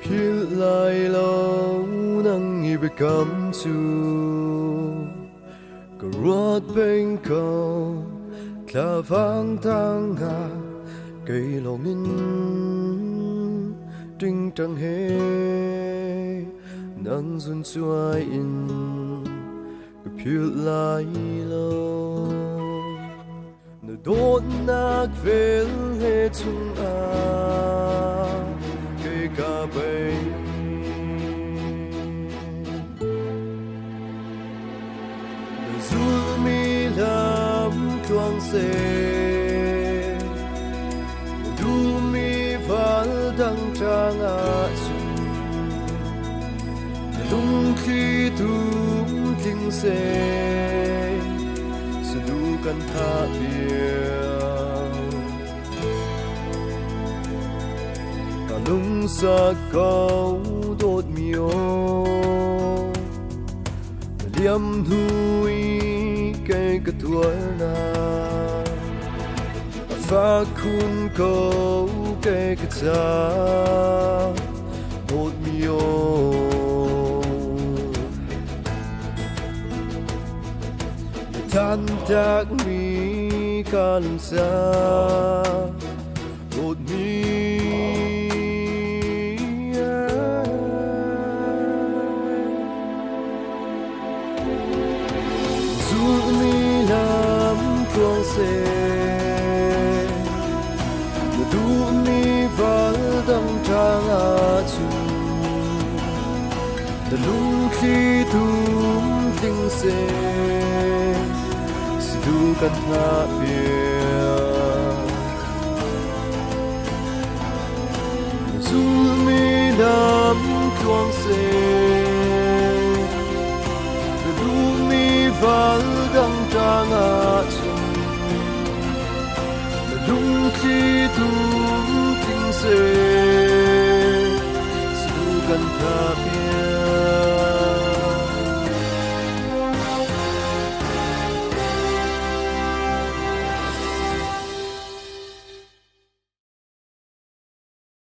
phiêu lại lâu nắng nghi bị cắm chu có ruột bên cầu là vang thang hà cây lòng in trinh trăng hê nắng dun chuai in có phiêu lại lâu nơi đốt nát về hệ chung cây cà bay nơi du mi làm quang xe du mi val đăng trang chung tung khi tung kinh xe cần tha biệt cả lung xa câu đốt miêu liam hui cây cát tuổi na pha khun câu cây cát cha đốt miêu tan tak mi kan sa od mi zu mi lam quang se du mi val dang trang chu de lung khi tum ting se du kan tha bia du mi lam quang se du mi val dang trang chung lung khi tum ting se du kan tha bia